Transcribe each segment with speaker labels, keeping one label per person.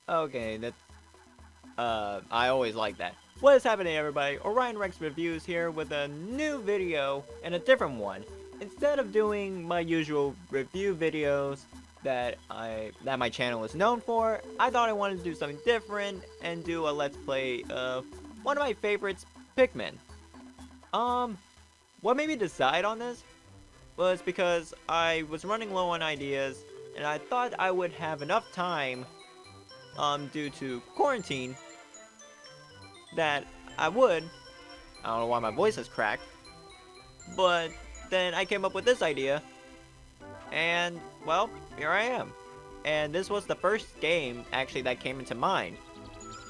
Speaker 1: Okay, I always like that. What is happening, everybody? Orion Rex Reviews here with a new video and a different one. Instead of doing my usual review videos that my channel is known for, I thought I wanted to do something different and do a let's play of one of my favorites, Pikmin. Um, what made me decide on this was because I was running low on ideas and I thought I would have enough time due to quarantine that I would. I don't know why my voice is cracked, but then I came up with this idea, and well, here I am. And this was the first game actually that came into mind.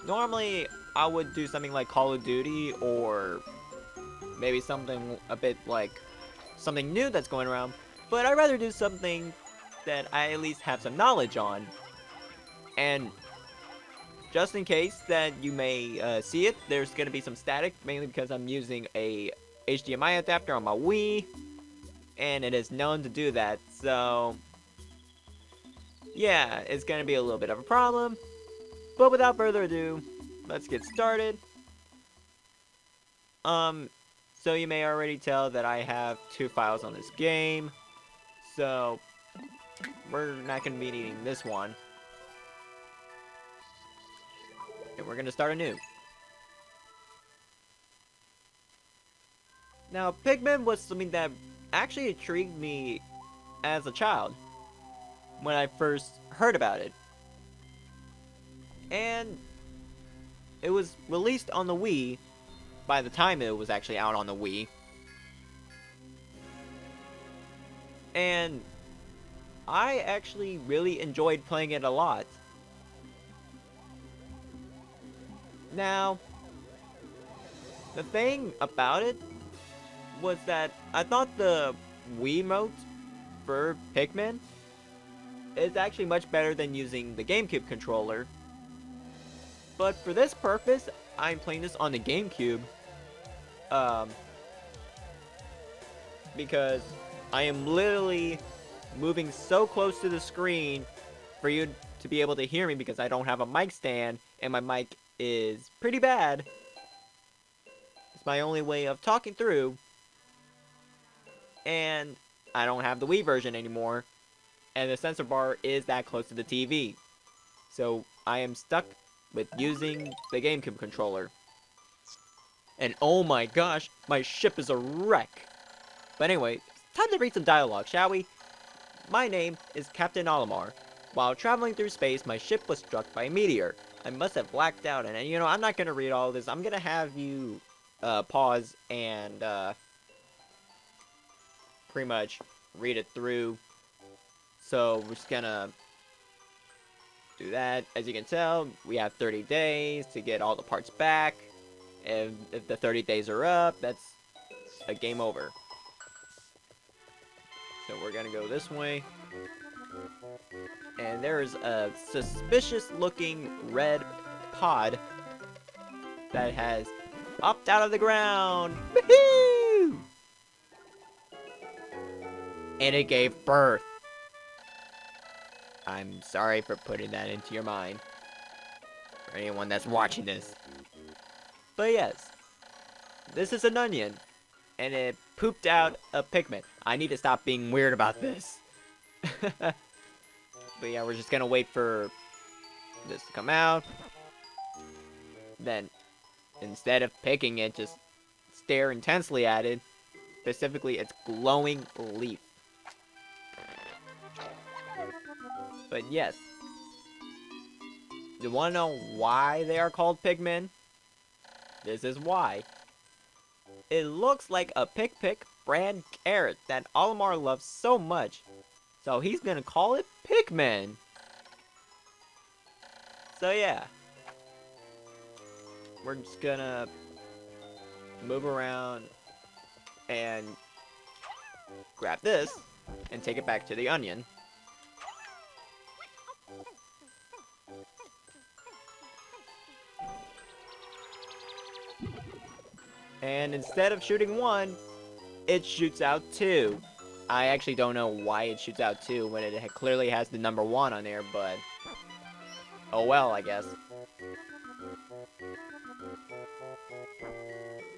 Speaker 1: Normally, I would do something like Call of Duty or maybe something a bit like something new that's going around, but I'd rather do something that I at least have some knowledge on. And just in case that you may see it, there's going to be some static, mainly because I'm using a HDMI adapter on my Wii, and it is known to do that, so yeah, it's going to be a little bit of a problem. But without further ado, let's get started. Um, so you may already tell that I have 2 files on this game, so we're not going to be needing this one, and we're going to start anew. Now, Pikmin was something that actually intrigued me as a child when I first heard about it. And it was released on the Wii by the time it was actually out on the Wii. And I actually really enjoyed playing it a lot. Now, the thing about it was that I thought the Wiimote for Pikmin is actually much better than using the GameCube controller. But for this purpose, I'm playing this on the GameCube. Um, because I am literally moving so close to the screen for you to be able to hear me because I don't have a mic stand and my mic is pretty bad. It's my only way of talking through. And I don't have the Wii version anymore. And the sensor bar is that close to the TV. So I am stuck with using the GameCube controller. And oh my gosh, my ship is a wreck. But anyway, time to read some dialogue, shall we? My name is Captain Olimar. While traveling through space, my ship was struck by a meteor. I must have blacked out, and you know, I'm not gonna read all this. I'm gonna have you pause and pretty much read it through. So we're just gonna do that. As you can tell, we have 30 days to get all the parts back. And if the 30 days are up, that's a game over. So we're gonna go this way. And there's a suspicious looking red pod that has popped out of the ground. Woohoo! And it gave birth. I'm sorry for putting that into your mind. For anyone that's watching this. But yes, this is an onion. And it pooped out a Pikmin. I need to stop being weird about this. But yeah, we're just gonna wait for this to come out. Then, instead of picking it, just stare intensely at it. Specifically, its glowing leaf. But yes. You wanna know why they are called Pikmin? This is why. It looks like a Pick brand carrot that Olimar loves so much. So he's gonna call it Pikmin. So yeah. We're just gonna move around and grab this and take it back to the onion. And instead of shooting one, it shoots out 2. I actually don't know why it shoots out 2 when it clearly has the number 1 on there, but Oh well, I guess.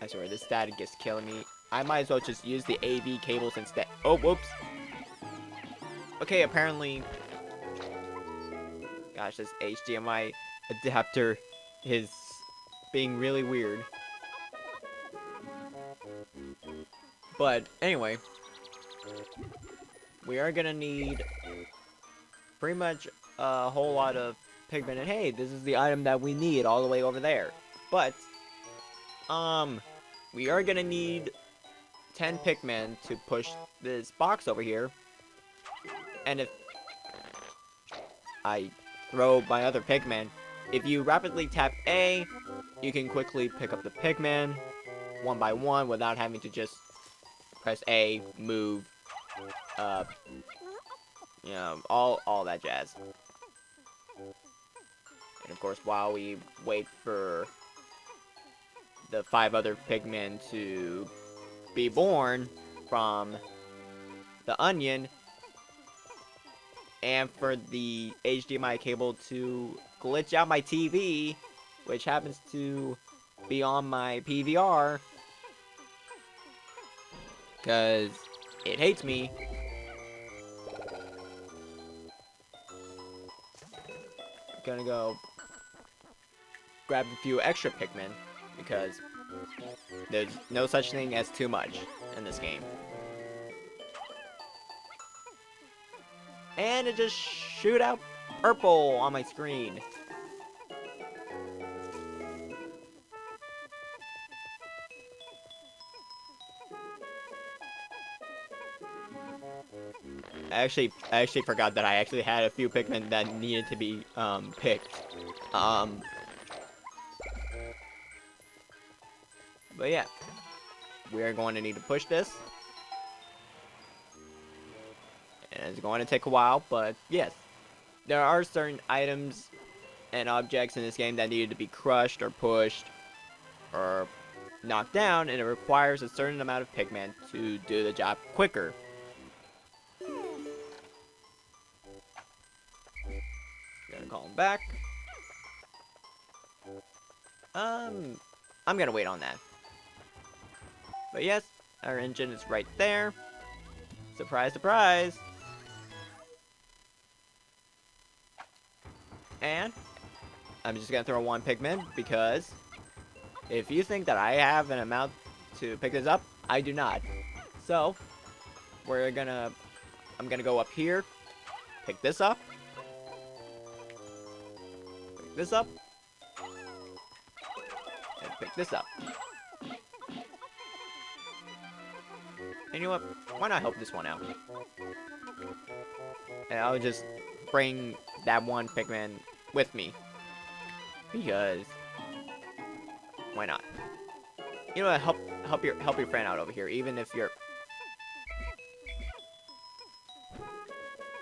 Speaker 1: I swear, this static is killing me. I might as well just use the AV cables instead. Oh, whoops. Okay, apparently... Gosh, this HDMI adapter is being really weird. But, anyway. We are gonna need pretty much a whole lot of Pikmin. And hey, this is the item that we need all the way over there. But, we are gonna need 10 Pikmin to push this box over here. And if I throw my other Pikmin, if you rapidly tap A, you can quickly pick up the Pikmin one by one without having to just press A, move, you know, all that jazz. And of course, while we wait for the 5 other Pikmin to be born from the onion, and for the HDMI cable to glitch out my TV, which happens to be on my PVR, because it hates me. I'm gonna go grab a few extra Pikmin, because there's no such thing as too much in this game. And it just shoot out purple on my screen. I actually forgot that I actually had a few Pikmin that needed to be picked. But yeah, we are going to need to push this. And it's going to take a while, but yes. There are certain items and objects in this game that needed to be crushed or pushed or knocked down, and it requires a certain amount of Pikmin to do the job quicker. Gonna call him back. I'm gonna wait on that. But yes, our engine is right there. Surprise, surprise. And I'm just gonna throw one Pikmin because if you think that I have an amount to pick this up, I do not. So I'm gonna go up here, pick this up, pick this up, and pick this up. And you know what? Why not help this one out? And I'll just bring that one Pikmin with me. Because why not? You know what? Help your friend out over here, even if you're...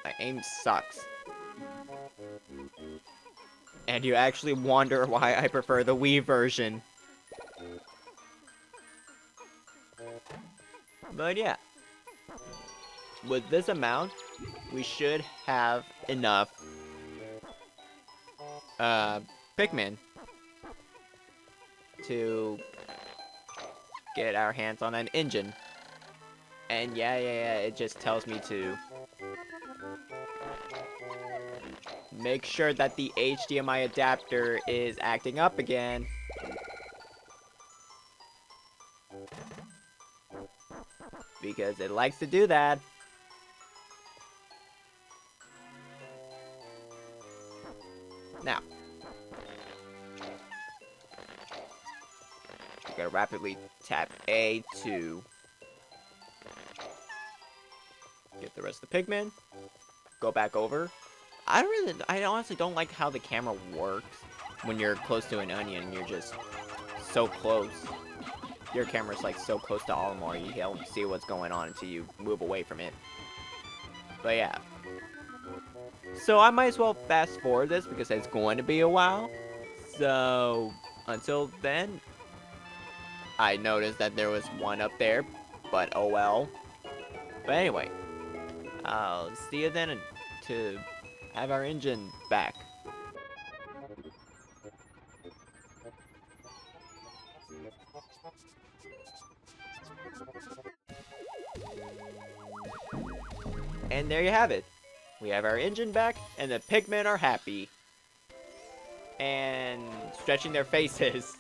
Speaker 1: My aim sucks. And you actually wonder why I prefer the Wii version. But yeah, with this amount, we should have enough Pikmin to get our hands on an engine. And yeah, it just tells me to make sure that the HDMI adapter is acting up again. Because it likes to do that. Now, you gotta rapidly tap A to get the rest of the Pikmin. Go back over. I honestly don't like how the camera works when you're close to an onion and you're just so close. Your camera's like so close to Olimar, you don't see what's going on until you move away from it. But yeah. So I might as well fast forward this because it's going to be a while. So until then, I noticed that there was one up there, but oh well. But anyway, I'll see you then to have our engine back. And there you have it. We have our engine back, and the Pikmin are happy. And stretching their faces.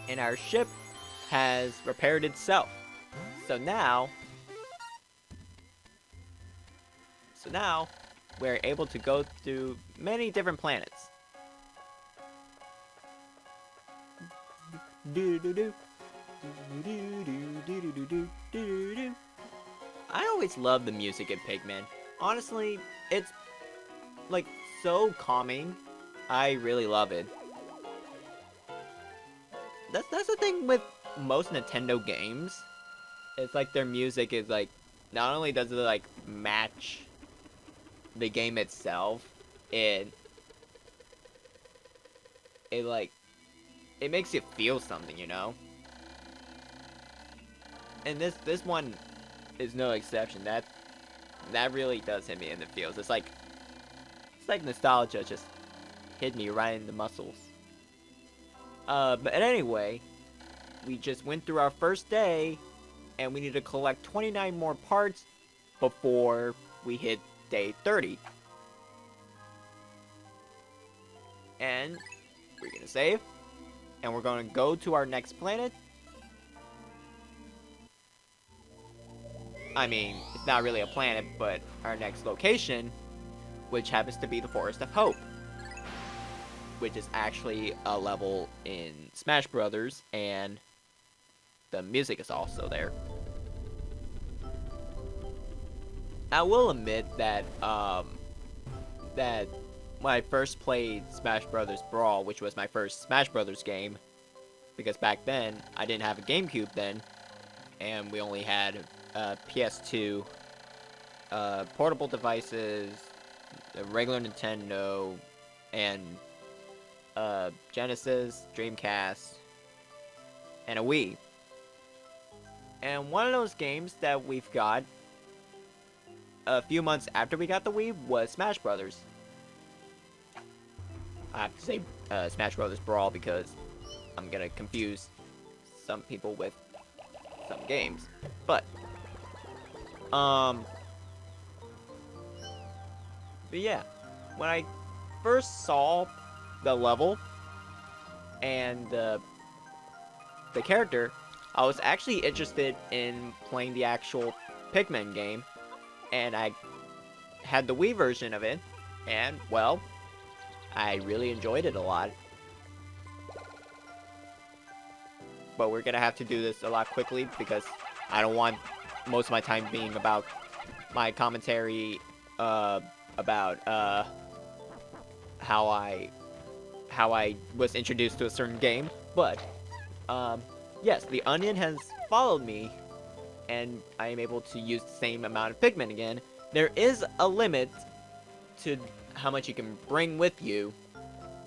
Speaker 1: And our ship has repaired itself. So now, we're able to go to many different planets. I always love the music in Pikmin. Honestly, it's like so calming. I really love it. That's the thing with most Nintendo games. It's like their music is like, not only does it like match the game itself, it like, it makes you feel something, you know? And this one is no exception. That really does hit me in the feels. It's like nostalgia just hit me right in the muscles. But anyway, we just went through our first day, and we need to collect 29 more parts before we hit day 30. And we're gonna save, and we're gonna go to our next planet. I mean, it's not really a planet, but our next location, which happens to be the Forest of Hope, which is actually a level in Smash Brothers, and the music is also there. I will admit that that when I first played Smash Brothers Brawl, which was my first Smash Brothers game, because back then I didn't have a GameCube then, and we only had PS2, portable devices, the regular Nintendo, and Genesis, Dreamcast, and a Wii. And one of those games that we've got a few months after we got the Wii was Smash Brothers. I have to say Smash Brothers Brawl because I'm gonna confuse some people with some games. But yeah, when I first saw the level and the character, I was actually interested in playing the actual Pikmin game, and I had the Wii version of it, and well, I really enjoyed it a lot. But we're gonna have to do this a lot quickly because I don't want most of my time being about my commentary about how I was introduced to a certain game. But yes, the Onion has followed me, and I am able to use the same amount of Pikmin again. There is a limit to how much you can bring with you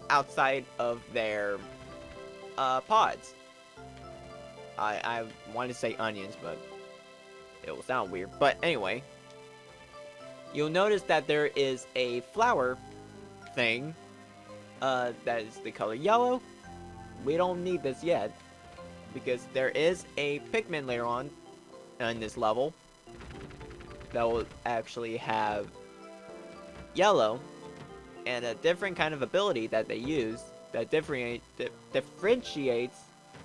Speaker 1: outside of their pods. I wanted to say onions, but it will sound weird. But anyway, you'll notice that there is a flower thing that is the color yellow. We don't need this yet, because there is a Pikmin later on in this level that will actually have yellow and a different kind of ability that they use that differentiates,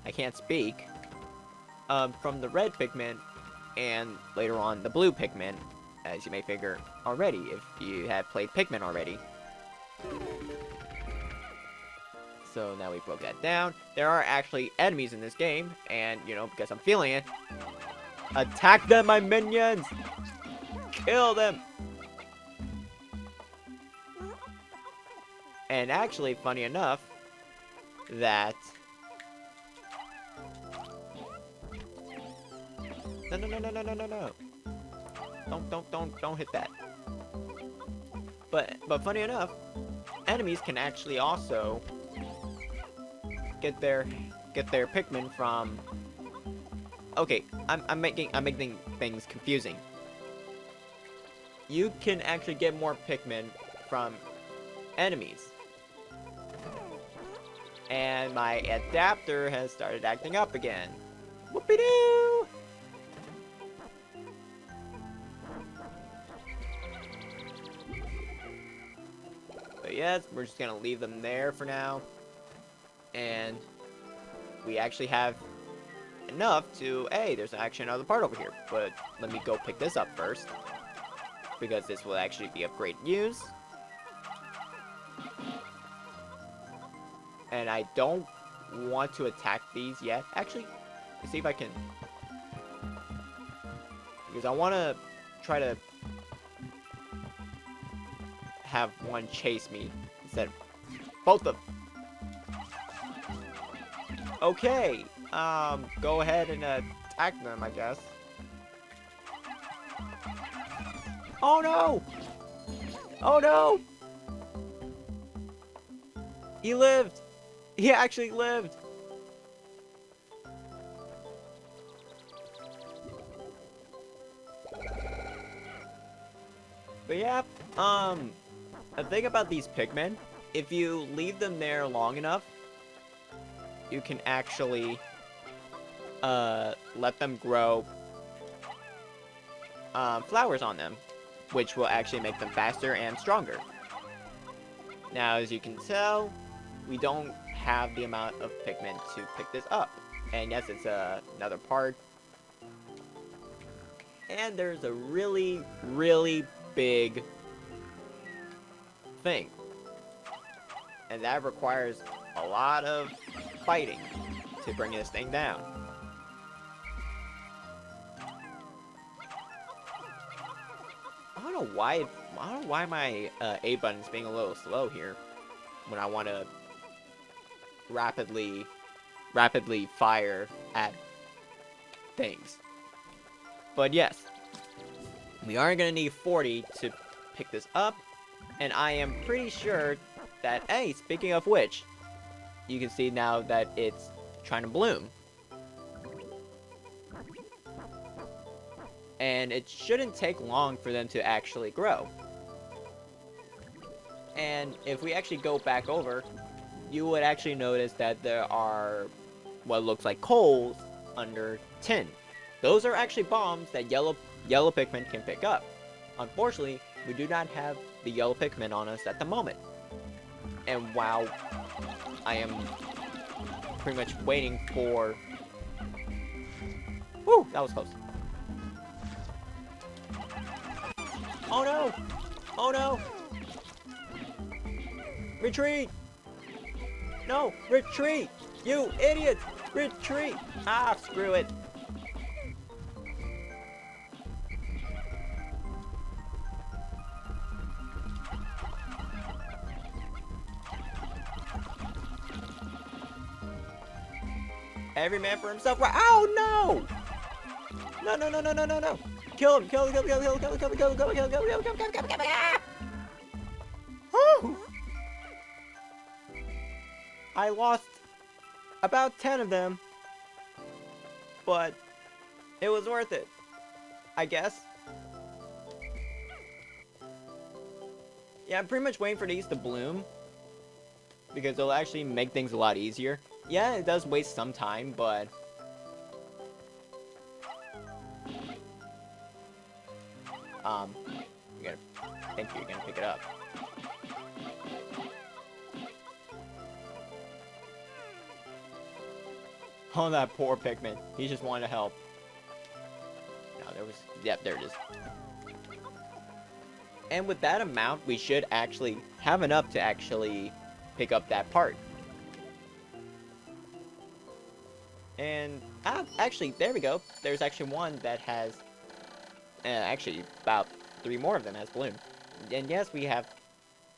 Speaker 1: I can't speak, from the red Pikmin and later on the blue Pikmin, as you may figure already if you have played Pikmin already. So now we broke that down. There are actually enemies in this game, and you know, because I'm feeling it, attack them, my minions! Kill them! And actually, funny enough, that no. Don't hit that. But funny enough, enemies can actually also get their Pikmin from. Okay, I'm making things confusing. You can actually get more Pikmin from enemies. And my adapter has started acting up again. Whoopie-doo! yes, we're just gonna leave them there for now. And we actually have enough to, hey, there's actually another part over here. But let me go pick this up first, because this will actually be of great use. And I don't want to attack these yet. Actually, let's see if I can. Because I want to try to have one chase me instead of both of them. Okay, go ahead and attack them, I guess. Oh no! Oh no! He lived! He actually lived! But yeah, the thing about these Pikmin, if you leave them there long enough, you can actually, let them grow, flowers on them, which will actually make them faster and stronger. Now, as you can tell, we don't have the amount of Pikmin to pick this up. And yes, it's another part. And there's a really, really big thing. And that requires a lot of fighting to bring this thing down. I don't know why my A button is being a little slow here when I want to rapidly fire at things. But yes, we are going to need 40 to pick this up, and I am pretty sure that, hey, speaking of which, you can see now that it's trying to bloom. And it shouldn't take long for them to actually grow. And if we actually go back over, you would actually notice that there are what looks like coals under tin. Those are actually bombs that yellow Pikmin can pick up. Unfortunately, we do not have the yellow Pikmin on us at the moment. And while I am pretty much waiting for... Woo! That was close. Oh no! Oh no! Retreat! No! Retreat! You idiots! Retreat! Ah, screw it! Every man for himself. Oh no! No, no, no, no, no, no, no! Kill him! Kill him! Kill him! Kill him! Kill him! Kill him! Kill him! Kill him! Kill him! Kill him! Kill him! Kill him! Kill him! Kill him! Ah! Whew! I lost about 10 of them, but it was worth it, I guess. Yeah, I'm pretty much waiting for these to bloom, because it'll actually make things a lot easier. Yeah, it does waste some time, but... you're gonna... Thank you, you're gonna pick it up. Oh, that poor Pikmin. He just wanted to help. No, there was... Yep, there it is. And with that amount, we should actually have enough to actually pick up that part. And, actually, there we go. There's actually one that has... actually, about 3 more of them has bloomed. And yes, we have...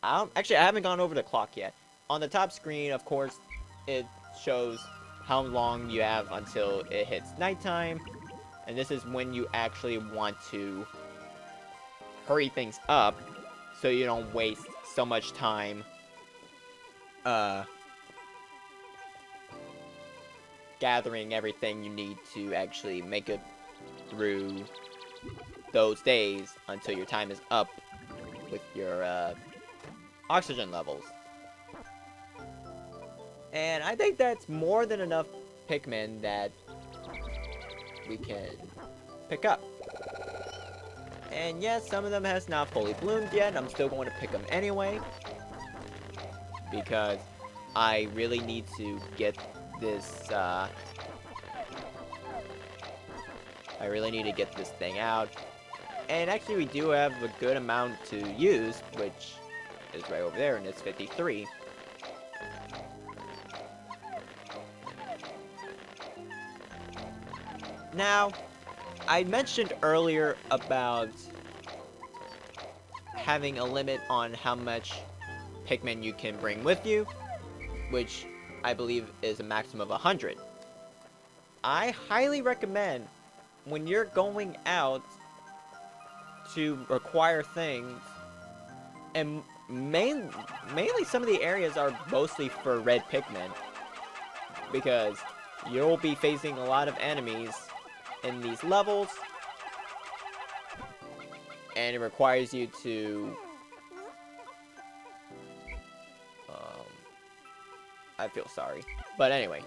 Speaker 1: actually, I haven't gone over the clock yet. On the top screen, of course, it shows how long you have until it hits nighttime. And this is when you actually want to hurry things up so you don't waste so much time gathering everything you need to actually make it through those days until your time is up with your oxygen levels. And I think that's more than enough Pikmin that we can pick up. And yes, some of them has not fully bloomed yet. I'm still going to pick them anyway. because I really need to get this, I really need to get this thing out. And actually, we do have a good amount to use, which is right over there, and it's 53. Now, I mentioned earlier about having a limit on how much Pikmin you can bring with you, which I believe is a maximum of 100. I highly recommend when you're going out to acquire things, and mainly some of the areas are mostly for red Pikmin, because you'll be facing a lot of enemies in these levels, and it requires you to I feel sorry, but anyway,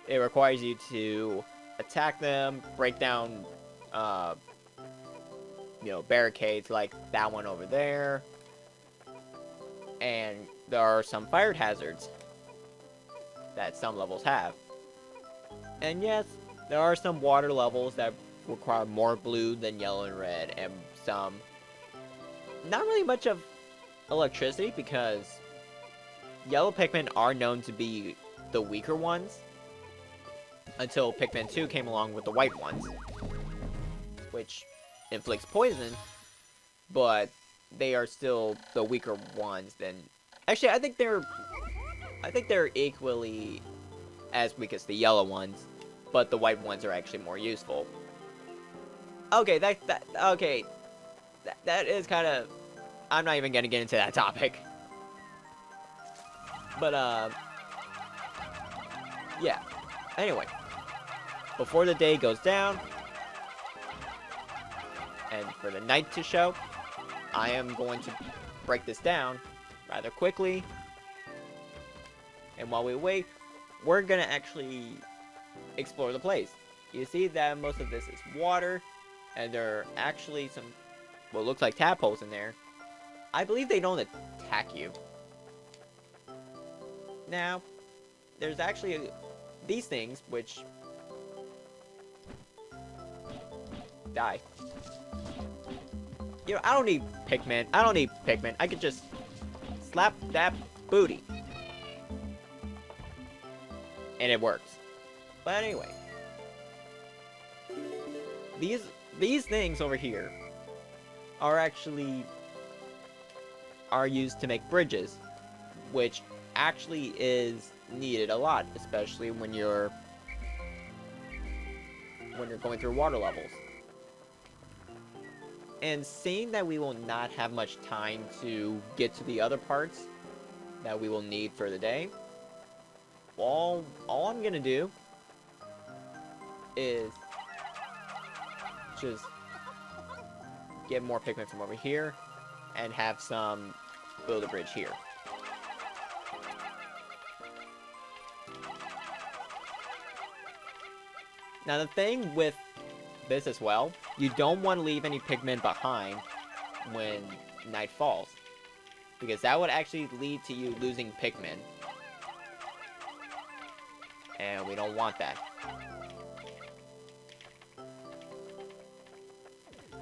Speaker 1: it requires you to attack them, break down barricades like that one over there, and there are some fire hazards that some levels have. And yes, there are some water levels that require more blue than yellow and red, and some not really much of electricity, because yellow Pikmin are known to be the weaker ones until Pikmin 2 came along with the white ones, which inflicts poison, but they are still the weaker ones than... Actually, I think they're equally as weak as the yellow ones, but the white ones are actually more useful. Okay, that is kind of... I'm not even gonna get into that topic. But, yeah. Anyway, before the day goes down, and for the night to show, I am going to break this down rather quickly. And while we wait, we're gonna actually explore the place. You see that most of this is water, and there are actually some, what looks like tadpoles in there. I believe they don't attack you. Now, there's actually these things which die. You know, I don't need Pikmin. I could just slap that booty. And it works. But anyway. These things over here are used to make bridges, which actually is needed a lot, especially when you're going through water levels. And seeing that we will not have much time to get to the other parts that we will need for the day, all I'm gonna do is just get more Pikmin from over here and have some build a bridge here. Now the thing with this as well, you don't want to leave any Pikmin behind when night falls, because that would actually lead to you losing Pikmin, and we don't want that.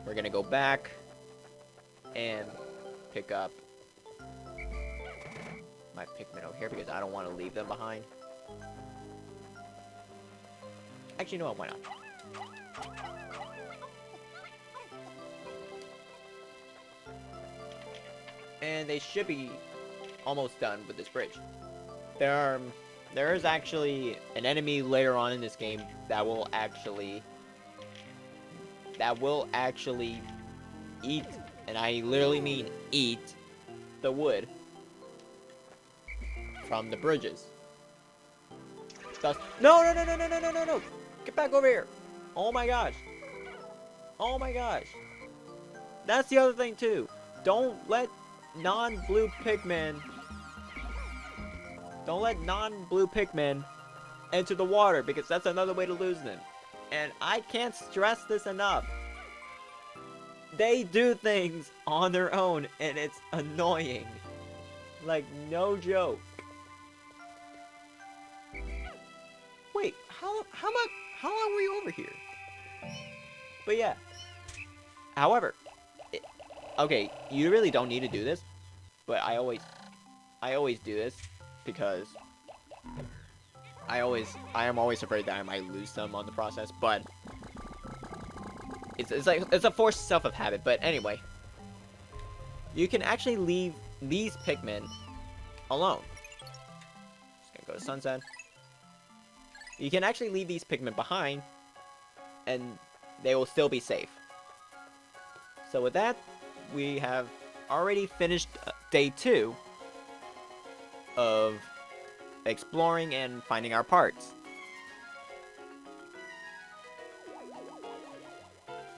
Speaker 1: We're gonna go back and pick up my Pikmin over here because I don't want to leave them behind. Actually, no, why not? And they should be almost done with this bridge. There is actually an enemy later on in this game that will actually eat, and I literally mean eat, the wood from the bridges. Thus, no! Get back over here! Oh my gosh! Oh my gosh! That's the other thing too. Don't let non-blue Pikmin enter the water, because that's another way to lose them. And I can't stress this enough. They do things on their own, and it's annoying. Like, no joke. Wait, how long were you over here? But yeah. However, okay, you really don't need to do this, but I always do this because I am always afraid that I might lose some on the process, but it's like it's a forced self of habit. But anyway, you can actually leave these Pikmin alone. Just gonna go to sunset. You can actually leave these Pikmin behind, and they will still be safe. So with that, we have already finished day 2 of exploring and finding our parts.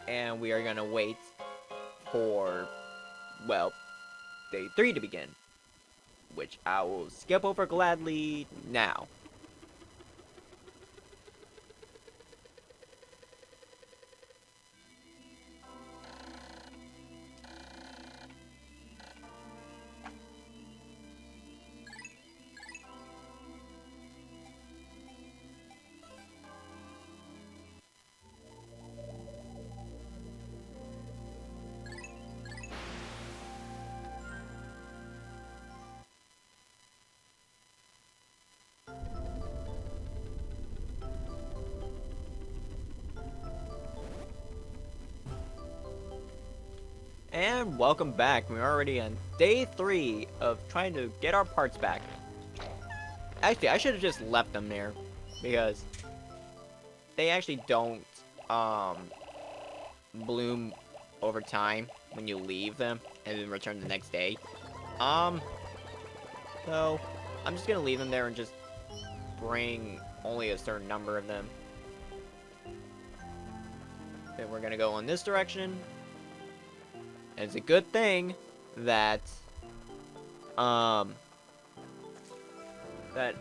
Speaker 1: And we are gonna wait for, well, day 3 to begin, which I will skip over gladly now. And welcome back. We're already on day 3 of trying to get our parts back. Actually, I should have just left them there, because they actually don't bloom over time when you leave them and then return the next day. So I'm just gonna leave them there and just bring only a certain number of them. Then we're gonna go in this direction. And it's a good thing that that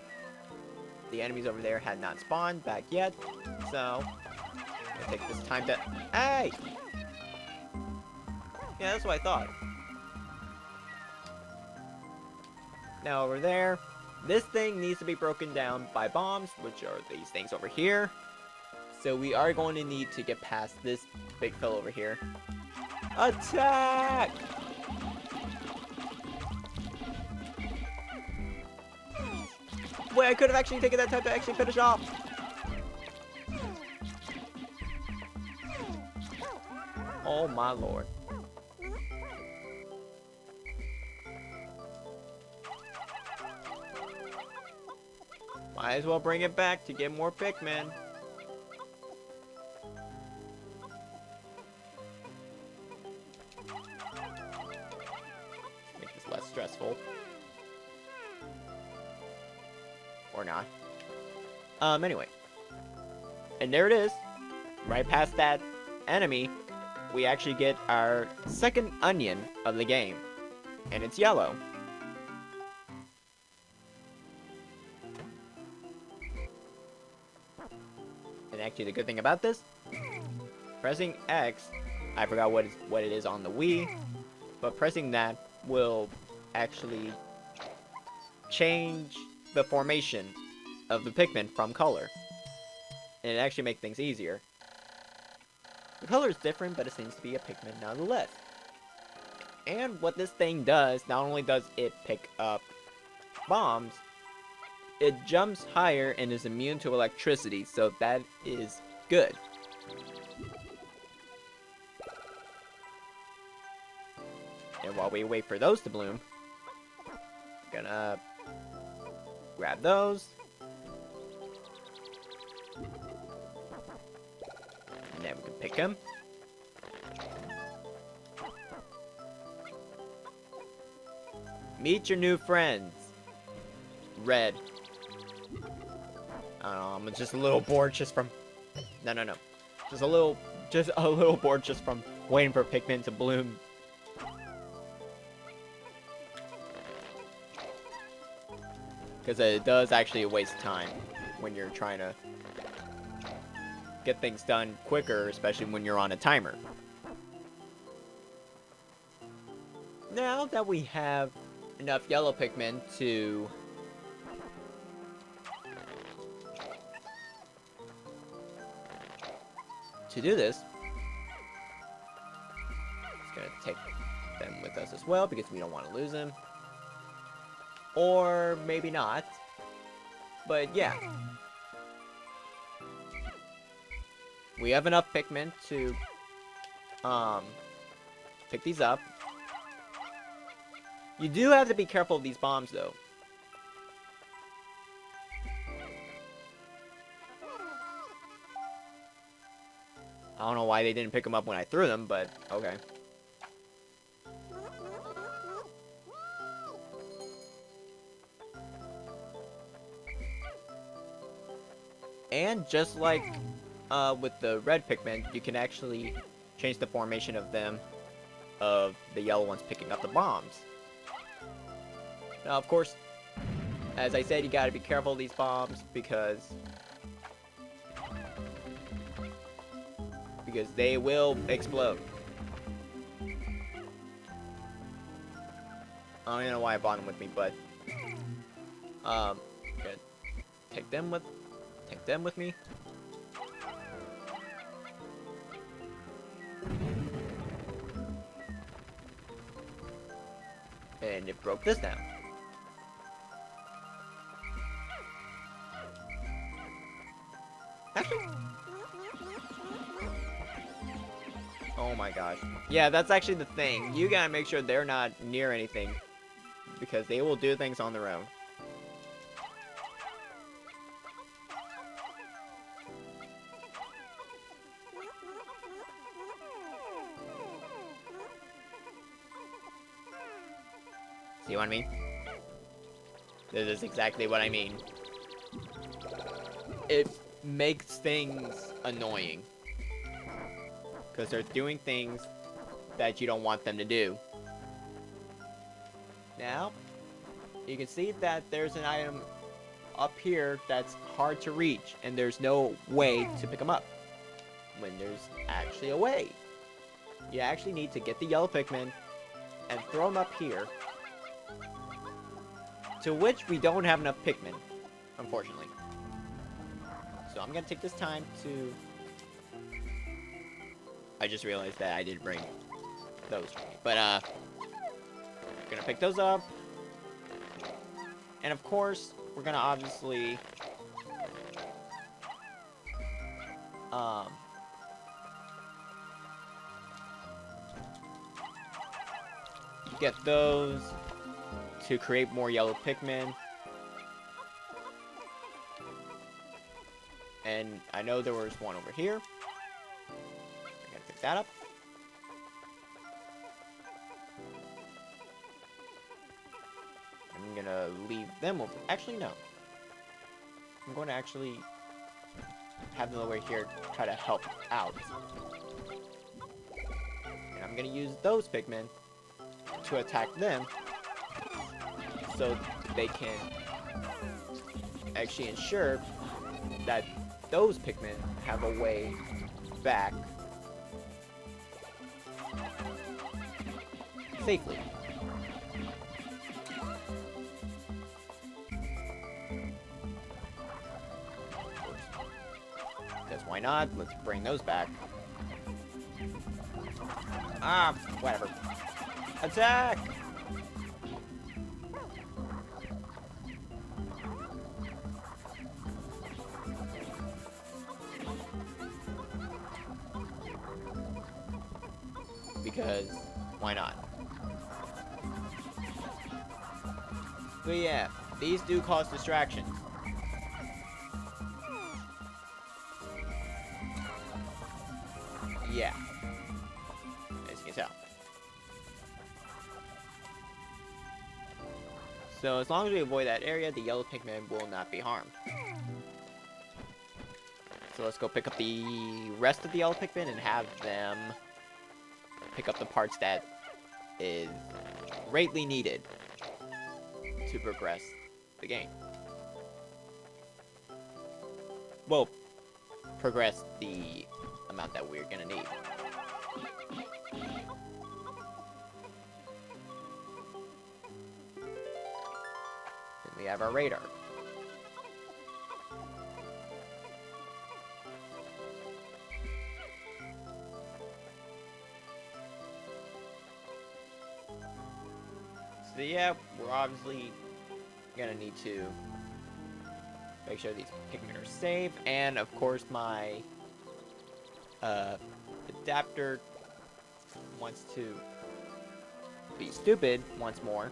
Speaker 1: the enemies over there had not spawned back yet. So I'm gonna take this time to, hey! Yeah, that's what I thought. Now over there, this thing needs to be broken down by bombs, which are these things over here. So we are going to need to get past this big fellow over here. Attack! Wait, I could have actually taken that time to actually finish off. Oh my lord. Might as well bring it back to get more Pikmin. Make this less stressful. Or not. Anyway. And there it is. Right past that enemy, we actually get our second onion of the game. And it's yellow. And actually the good thing about this, pressing X, I forgot what it is on the Wii, but pressing that will actually change the formation of the Pikmin from color. And it actually makes things easier. The color is different, but it seems to be a Pikmin nonetheless. And what this thing does, not only does it pick up bombs, it jumps higher and is immune to electricity, so that is good. And while we wait for those to bloom, I'm gonna grab those. And then we can pick them. Meet your new friends. Red. I don't know, I'm just a little bored just from... No. Just a little bored just from waiting for Pikmin to bloom. Because it does actually waste time when you're trying to get things done quicker, especially when you're on a timer. Now that we have enough yellow Pikmin to do this. It's gonna take them with us as well because we don't want to lose them. Or maybe not. But yeah. We have enough Pikmin to pick these up. You do have to be careful of these bombs though. I don't know why they didn't pick them up when I threw them, but okay. And just like with the red Pikmin, you can actually change the formation of them, of the yellow ones picking up the bombs. Now, of course, as I said, you gotta be careful of these bombs because they will explode. I don't even know why I brought them with me, but I'm gonna take them with me. And it broke this down. Actually, oh my gosh. Yeah, that's actually the thing. You gotta make sure they're not near anything, because they will do things on their own. See what I mean? This is exactly what I mean. It makes things annoying. Because they're doing things that you don't want them to do. Now, you can see that there's an item up here that's hard to reach, and there's no way to pick them up. When there's actually a way. You actually need to get the yellow Pikmin and throw them up here. To which we don't have enough Pikmin, unfortunately. So I'm gonna take this time to... I just realized that I didn't bring those for me. But, gonna pick those up. And of course, we're gonna obviously... get those to create more yellow Pikmin. And I know there was one over here. I'm gonna pick that up. I'm gonna leave them over. Actually, no. I'm going to actually have them over here try to help out. And I'm gonna use those Pikmin to attack them, so they can actually ensure that those Pikmin have a way back safely. Because why not? Let's bring those back. Ah, whatever. Attack! Because why not? But yeah, these do cause distractions. Yeah. As you can tell. So as long as we avoid that area, the yellow Pikmin will not be harmed. So let's go pick up the rest of the yellow Pikmin and have them pick up the parts that is greatly needed to progress the game. Well, progress the amount that we're gonna need. we have our radar. So yeah, we're obviously gonna need to make sure these Pikmin are safe, and of course my adapter wants to be stupid once more.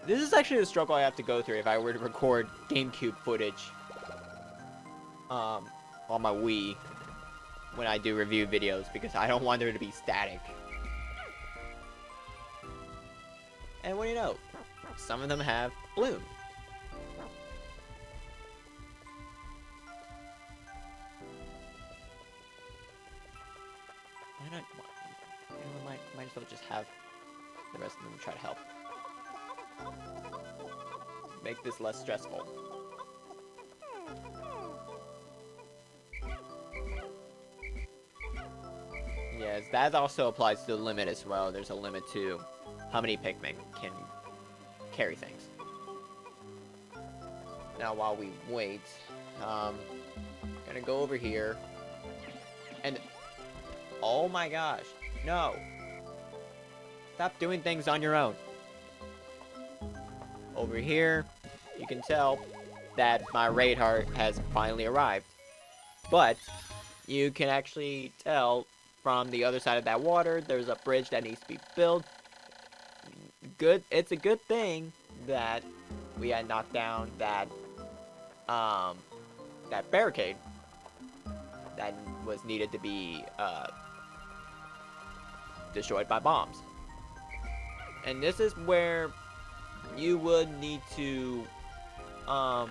Speaker 1: This is actually the struggle I have to go through if I were to record GameCube footage on my Wii when I do review videos, because I don't want there to be static. And what do you know? Some of them have bloom. Why not? Might as well just have the rest of them try to help. Make this less stressful. Yes, that also applies to the limit as well. There's a limit to how many Pikmin can carry things. Now, while we wait, gonna go over here, and oh my gosh, no! Stop doing things on your own. Over here, you can tell that my radar has finally arrived, but you can actually tell from the other side of that water, there's a bridge that needs to be built. It's a good thing that we had knocked down that that barricade that was needed to be destroyed by bombs. And this is where you would need to have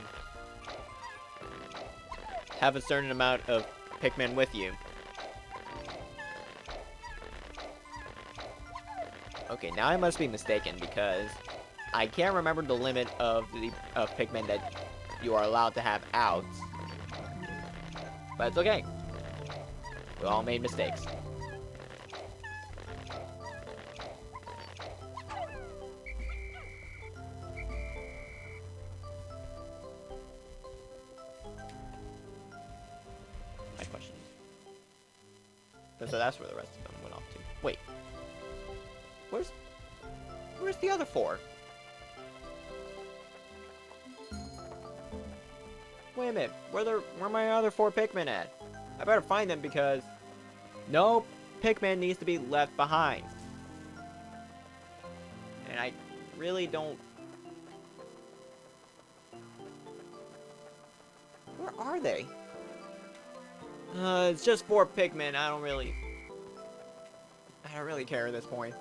Speaker 1: a certain amount of Pikmin with you. Okay, now I must be mistaken, because I can't remember the limit of Pikmin that you are allowed to have out. But it's okay. We all made mistakes. My question. So that's where the rest of them went off to. Wait. Where's the other four? Wait a minute. Where are my other four Pikmin at? I better find them, because no Pikmin needs to be left behind. And I really don't... Where are they? It's just 4 Pikmin. I don't really care at this point.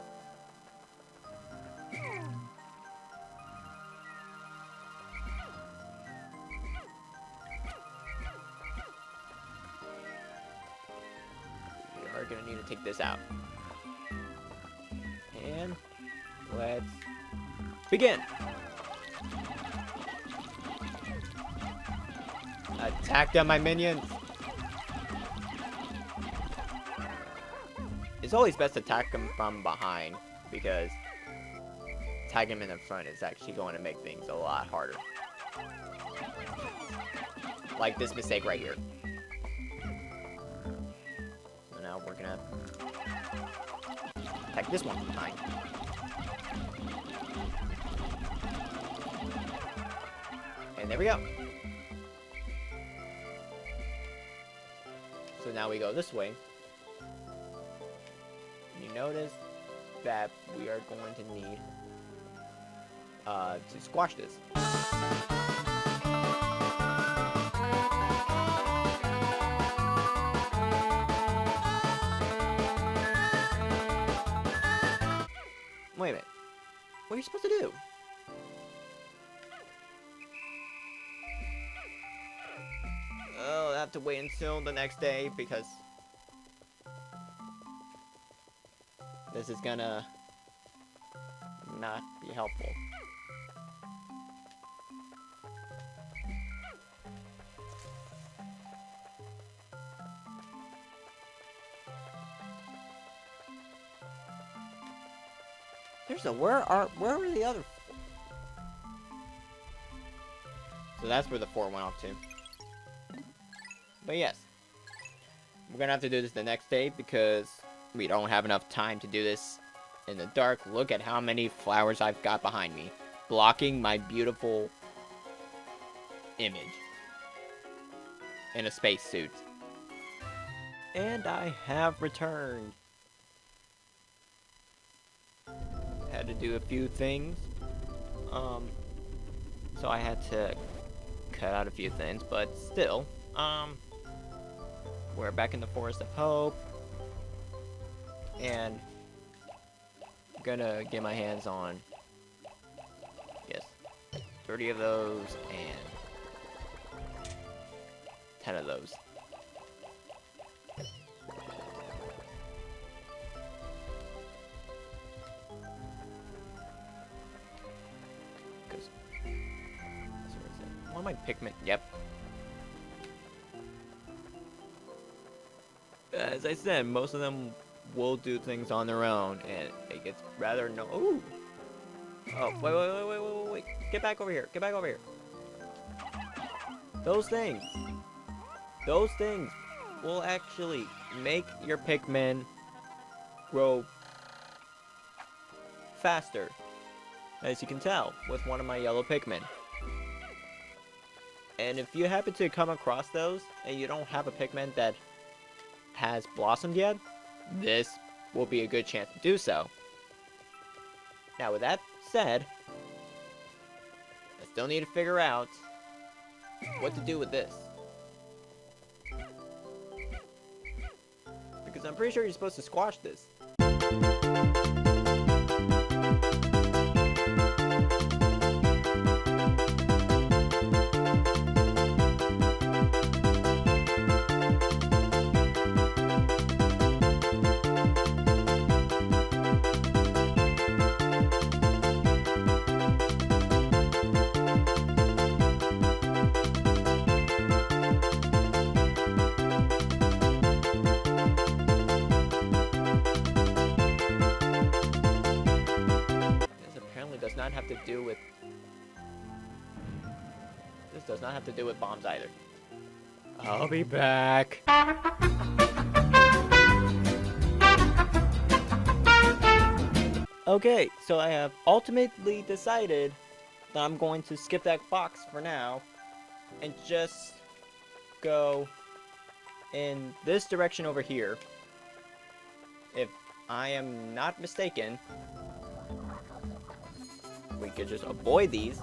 Speaker 1: We are gonna need to take this out. And let's begin. Attack them, my minions. It's always best to attack them from behind, because attacking them in the front is actually going to make things a lot harder. Like this mistake right here. So now we're gonna attack this one from behind. And there we go. So now we go this way. You notice that we are going to need to squash this. Wait a minute. What are you supposed to do? Oh, I have to wait until the next day, because this is gonna not be helpful.
Speaker 2: Where were the other?
Speaker 1: So that's where the 4 went off to. But yes, we're gonna have to do this the next day because we don't have enough time to do this in the dark. Look at how many flowers I've got behind me, blocking my beautiful image in a spacesuit. And I have returned. Had to do a few things. So I had to cut out a few things, but still, we're back in the Forest of Hope. And I'm gonna get my hands on, yes, 30 of those and 10 of those. Because, what am I Pikmin? Yep. As I said, most of them will do things on their own, and it gets rather Ooh! Oh, wait. Get back over here. Get back over here. Those things will actually make your Pikmin grow faster, as you can tell with one of my yellow Pikmin. And if you happen to come across those and you don't have a Pikmin that has blossomed yet, this will be a good chance to do so. Now with that said, I still need to figure out what to do with this. Because I'm pretty sure you're supposed to squash this. Does not have to do with this does not have to do with bombs either. I'll be back. Okay, so I have ultimately decided that I'm going to skip that box for now and just go in this direction over here. If I am not mistaken, we could just avoid these.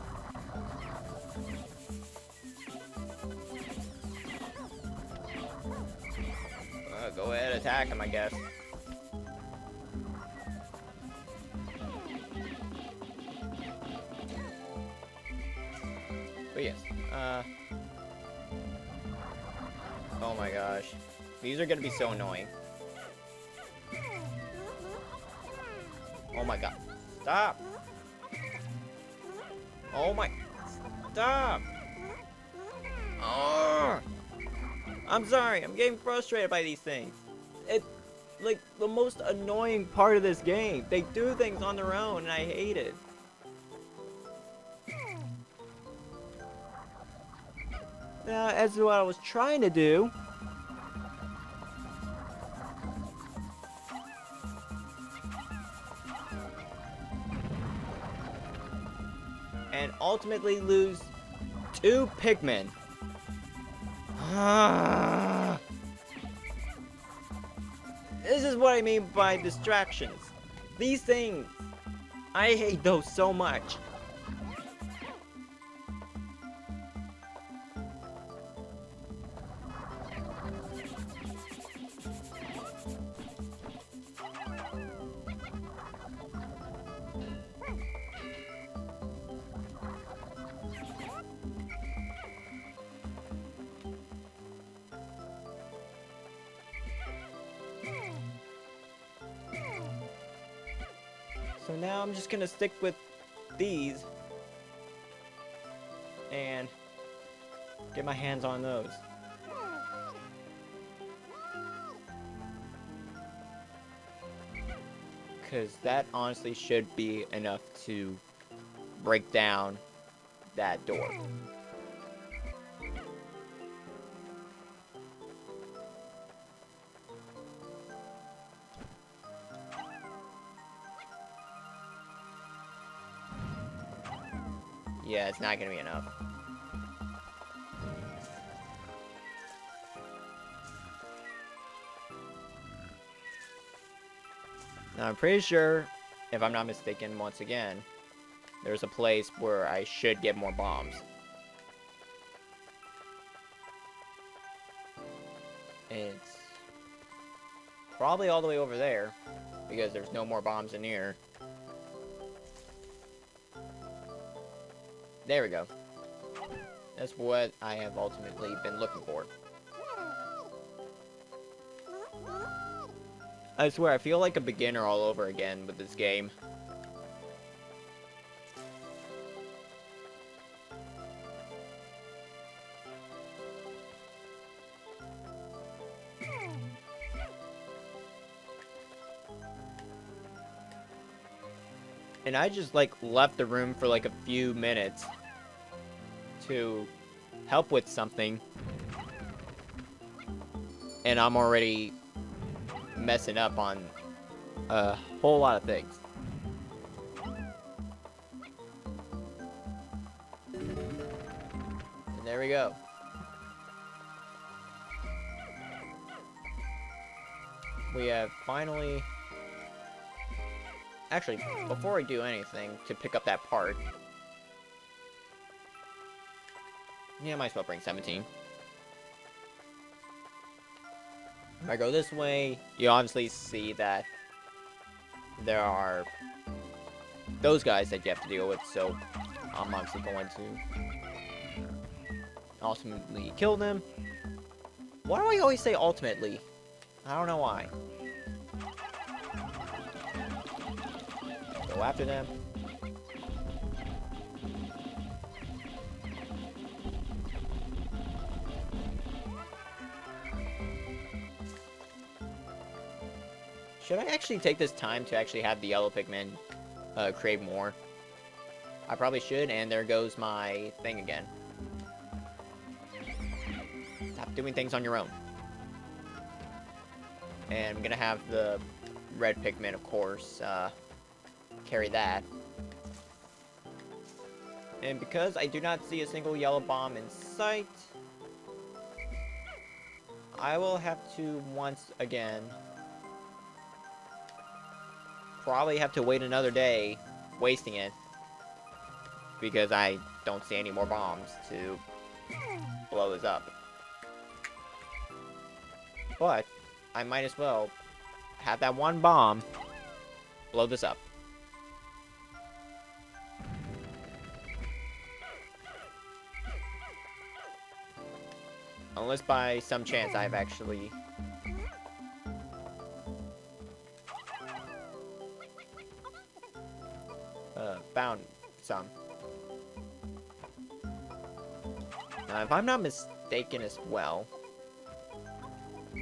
Speaker 1: Go ahead, attack him, I guess. But yes, oh my gosh. These are gonna be so annoying. Oh my god. Stop! Oh my... Stop! Oh! I'm sorry, I'm getting frustrated by these things. It's like the most annoying part of this game. They do things on their own and I hate it. As to what I was trying to do. And ultimately lose 2 Pikmin. This is what I mean by distractions. These things, I hate those so much. So now I'm just gonna stick with these and get my hands on those. Because that honestly should be enough to break down that door. Yeah, it's not gonna be enough. Now, I'm pretty sure, if I'm not mistaken, once again, there's a place where I should get more bombs. It's probably all the way over there, because there's no more bombs in here. There we go. That's what I have ultimately been looking for. I swear, I feel like a beginner all over again with this game. And I just, like, left the room for, like, a few minutes to help with something. And I'm already messing up on a whole lot of things. And there we go. We have finally... Actually, before we do anything to pick up that part... Yeah, I might as well bring 17. If I go this way, you obviously see that there are those guys that you have to deal with, so I'm obviously going to ultimately kill them. Why do I always say ultimately? I don't know why. Go after them. Should I actually take this time to actually have the yellow Pikmin crave more? I probably should, and there goes my thing again. Stop doing things on your own. And I'm gonna have the red Pikmin, of course, carry that. And because I do not see a single yellow bomb in sight, I will have to once again probably have to wait another day, wasting it, because I don't see any more bombs to blow this up. But I might as well have that one bomb blow this up. Unless by some chance I've actually found some. Now, if I'm not mistaken as well,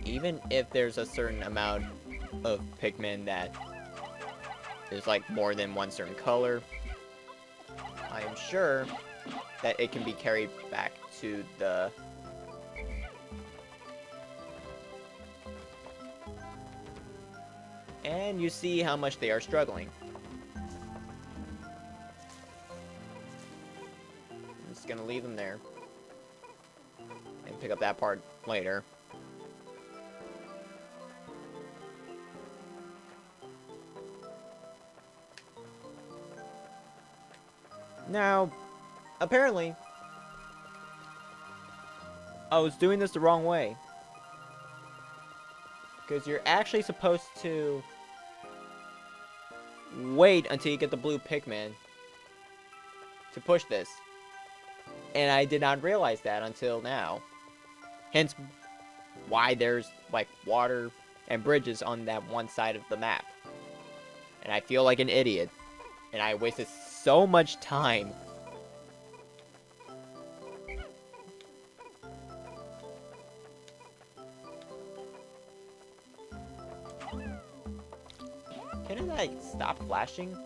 Speaker 1: even if there's a certain amount of Pikmin that is like more than one certain color, I am sure that it can be carried back to the and you see how much they are struggling. I'm just gonna leave them there and pick up that part later. Now, apparently, I was doing this the wrong way. Because you're actually supposed to wait until you get the blue Pikmin to push this. And I did not realize that until now. Hence why there's like water and bridges on that one side of the map. And I feel like an idiot. And I wasted so much time. Can it, like, stop flashing?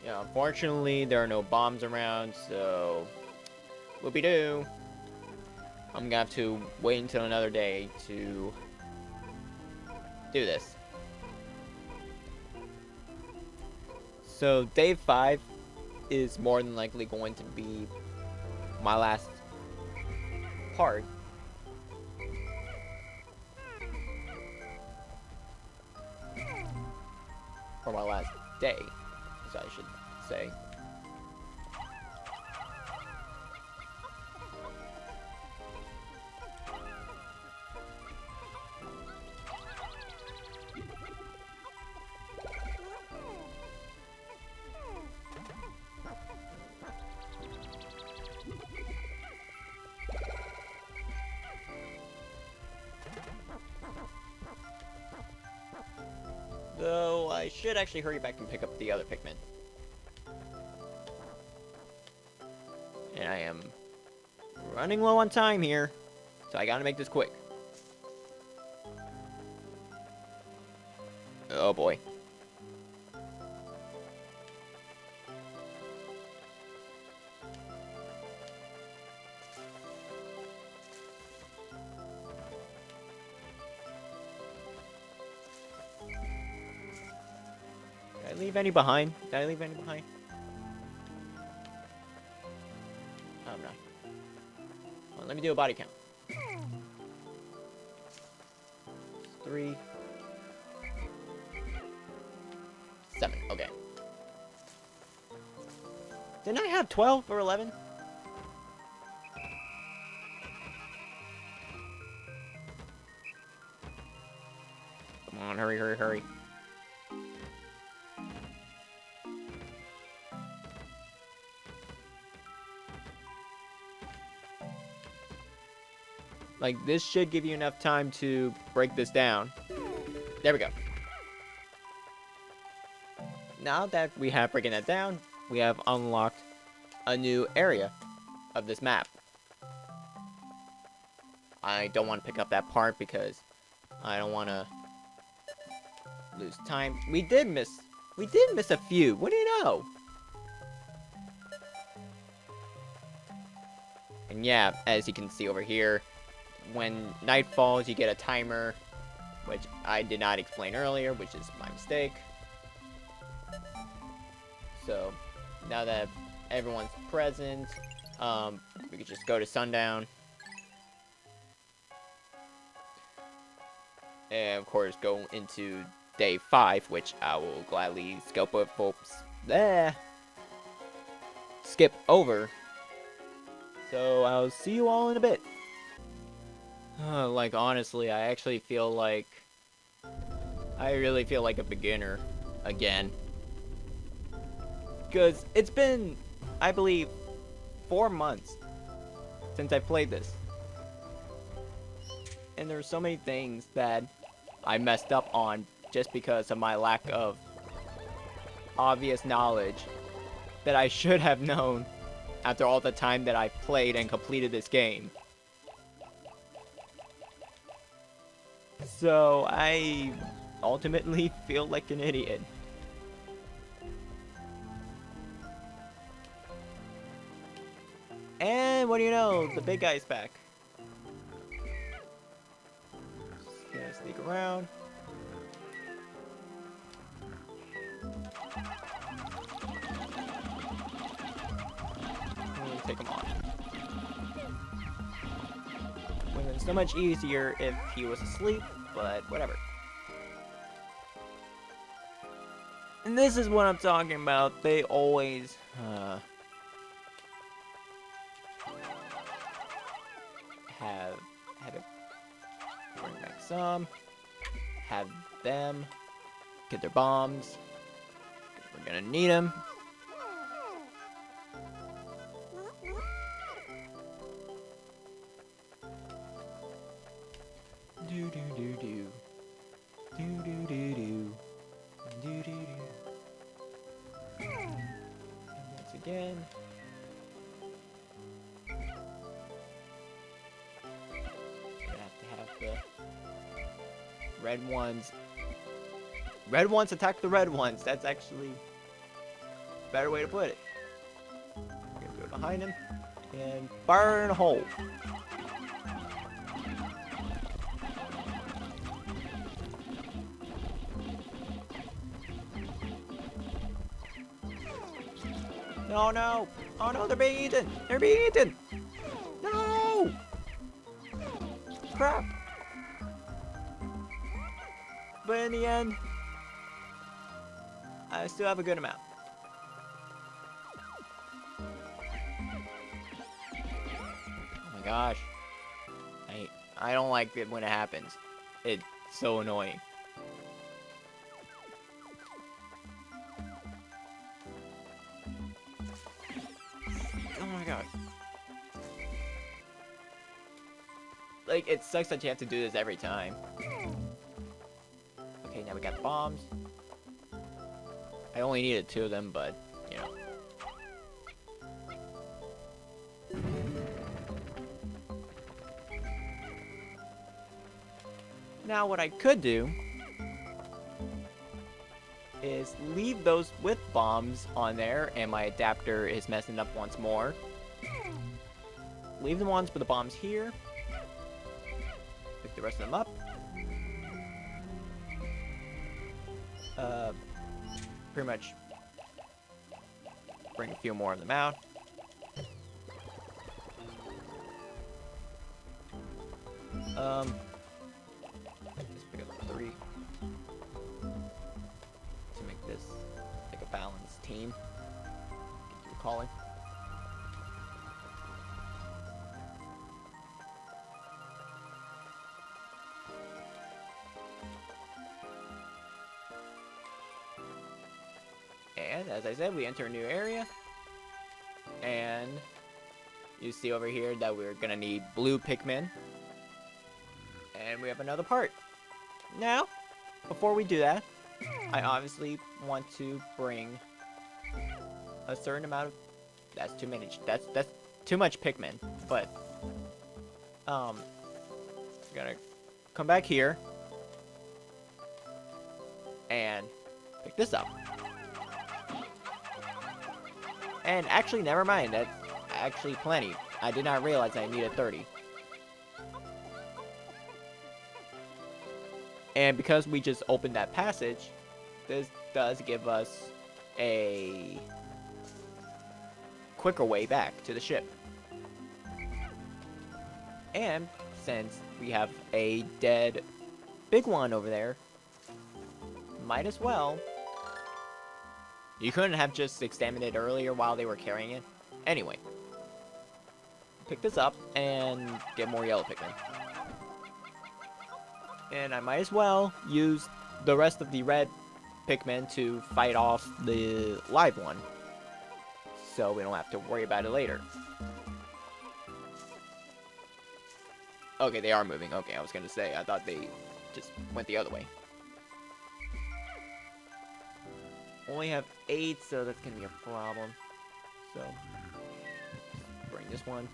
Speaker 1: Yeah, unfortunately, there are no bombs around, so... Whoopie-doo! I'm gonna have to wait until another day to do this. So, day 5 is more than likely going to be my last part. Or my last day, as I should say. Though I should actually hurry back and pick up the other Pikmin. And I am running low on time here, so I gotta make this quick. Oh boy. Did I leave any behind? Did I leave any behind? Oh, no. Well, let me do a body count. 3, 7. Okay. Didn't I have 12 or 11? Come on, hurry, hurry, hurry. Like, this should give you enough time to break this down. There we go. Now that we have breaking that down, we have unlocked a new area of this map. I don't want to pick up that part because I don't want to lose time. We did miss a few. What do you know? And yeah, as you can see over here, when night falls, you get a timer, which I did not explain earlier, which is my mistake. So, now that everyone's present, we could just go to sundown. And, of course, go into day 5, which I will gladly skip over. So, I'll see you all in a bit. Like, honestly, I really feel like a beginner again. Because it's been, I believe, 4 months since I played this. And there's so many things that I messed up on just because of my lack of obvious knowledge that I should have known after all the time that I've played and completed this game. So I ultimately feel like an idiot. And what do you know? The big guy's back. Just gonna sneak around. And take him on. Would have been so much easier if he was asleep, but whatever. And this is what I'm talking about. They always have it bring back some, have them get their bombs. We're gonna need them. Do do do do. Do do do do. Do do do. red ones attack the red ones. That's actually a better way to put it. We're gonna go behind him and burn a hole. No, no! Oh no, they're being eaten! They're being eaten! No! Crap! But in the end, I still have a good amount. Oh my gosh. I don't like it when it happens. It's so annoying. Oh my god. Like, it sucks that you have to do this every time. Okay, now we got bombs. I only needed 2 of them, but, you know. Now what I could do is leave those with bombs on there, and my adapter is messing up once more. Leave the ones with the bombs here. Pick the rest of them up. Pretty much bring a few more of them out. Let's pick up 3 to make this like a balanced team. Get the calling. And as I said, we enter a new area, and you see over here that we're gonna need blue Pikmin, and we have another part. Now, before we do that, I obviously want to bring a certain amount of, that's too many, that's too much Pikmin, but I'm gonna come back here and pick this up. And actually, never mind. That's actually plenty. I did not realize I needed 30. And because we just opened that passage, this does give us a quicker way back to the ship. And since we have a dead big one over there, might as well. You couldn't have just examined it earlier while they were carrying it. Anyway, pick this up and get more yellow Pikmin. And I might as well use the rest of the red Pikmin to fight off the live one, so we don't have to worry about it later. Okay, they are moving. Okay, I was gonna say, I thought they just went the other way. Only have 8, so that's gonna be a problem. So, bring this one.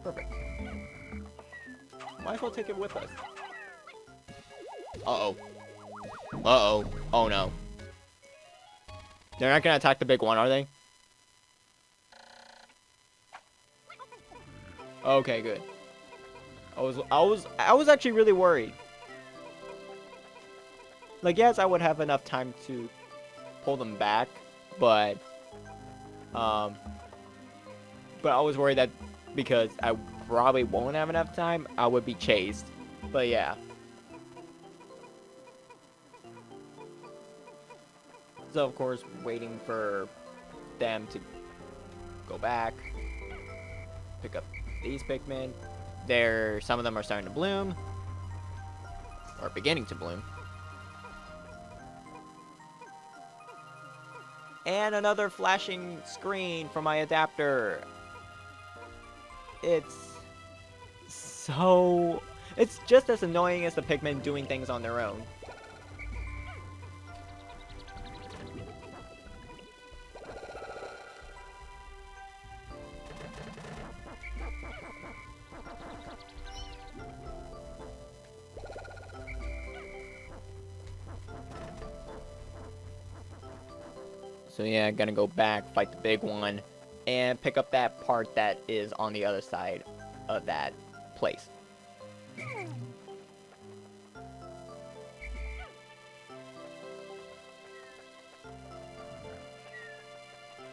Speaker 1: Perfect. Might as well take it with us. Uh-oh. Uh-oh. Oh no. They're not gonna attack the big one, are they? Okay, good. I was actually really worried. Like, yes, I would have enough time to pull them back, but I was worried that because I probably won't have enough time, I would be chased. But yeah. So of course, waiting for them to go back, pick up these Pikmin. Some of them are starting to bloom, or beginning to bloom. And another flashing screen from my adapter. It's just as annoying as the Pikmin doing things on their own. So yeah, gonna go back, fight the big one, and pick up that part that is on the other side of that place. I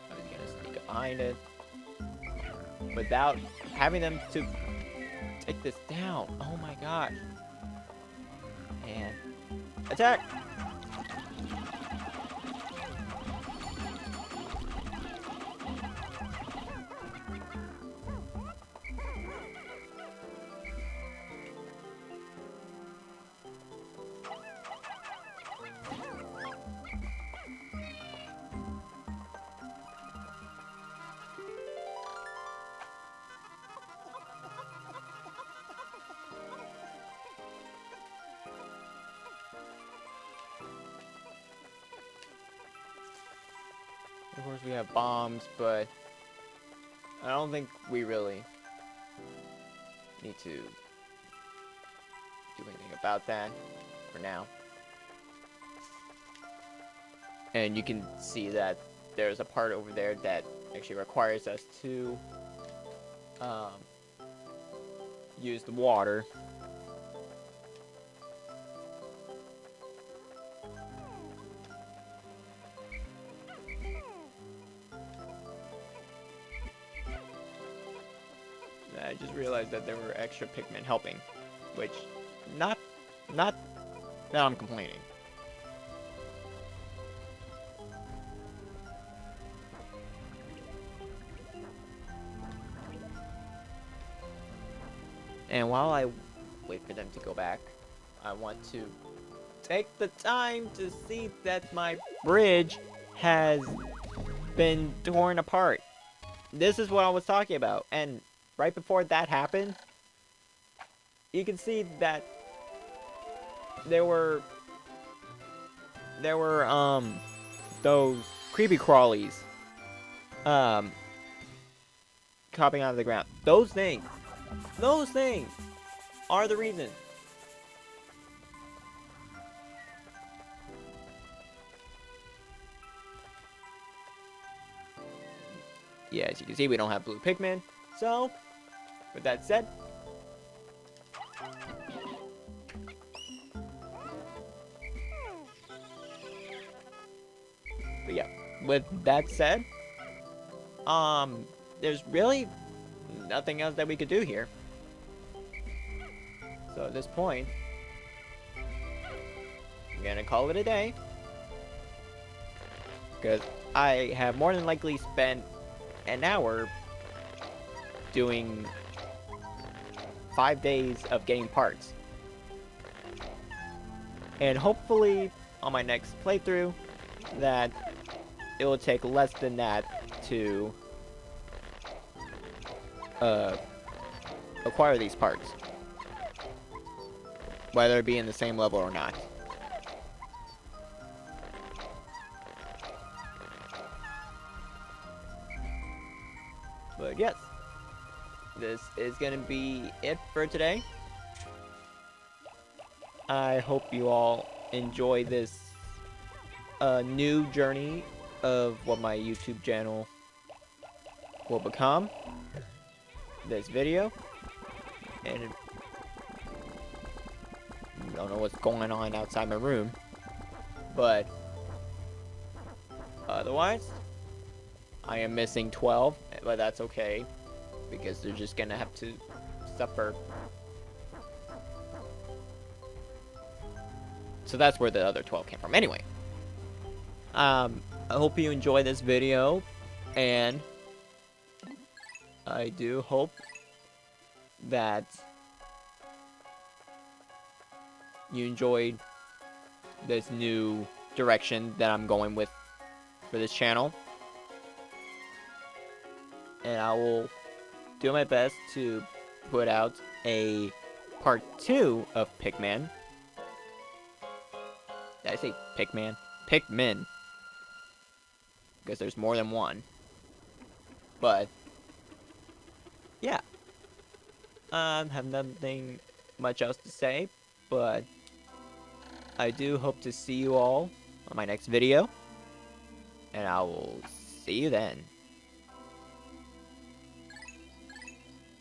Speaker 1: was gonna sneak up behind it without having them to take this down. Oh my gosh. And attack! Of course we have bombs, but I don't think we really need to do anything about that for now. And you can see that there's a part over there that actually requires us to use the water. I just realized that there were extra Pikmin helping, which not that I'm complaining. And while I wait for them to go back, I want to take the time to see that my bridge has been torn apart. This is what I was talking about, and right before that happened, you can see that there were those creepy crawlies cropping out of the ground. Those things are the reason. Yeah, as you can see, we don't have blue Pikmin. So, with that said, but yeah, with that said, there's really nothing else that we could do here. So at this point, I'm gonna call it a day, because I have more than likely spent an hour doing 5 days of getting parts. And hopefully on my next playthrough that it will take less than that to acquire these parts, whether it be in the same level or not. But yes, this is gonna be it for today. I hope you all enjoy this new journey of what my YouTube channel will become. This video, and I don't know what's going on outside my room, but otherwise, I am missing 12, but that's okay, because they're just gonna have to suffer. So that's where the other 12 came from. Anyway, I hope you enjoy this video, and I do hope that you enjoyed this new direction that I'm going with for this channel. And I will do my best to put out a part 2 of Pikmin. Did I say Pikmin? Pikmin. Because there's more than one. But yeah. Have nothing much else to say, but I do hope to see you all on my next video. and I will see you then.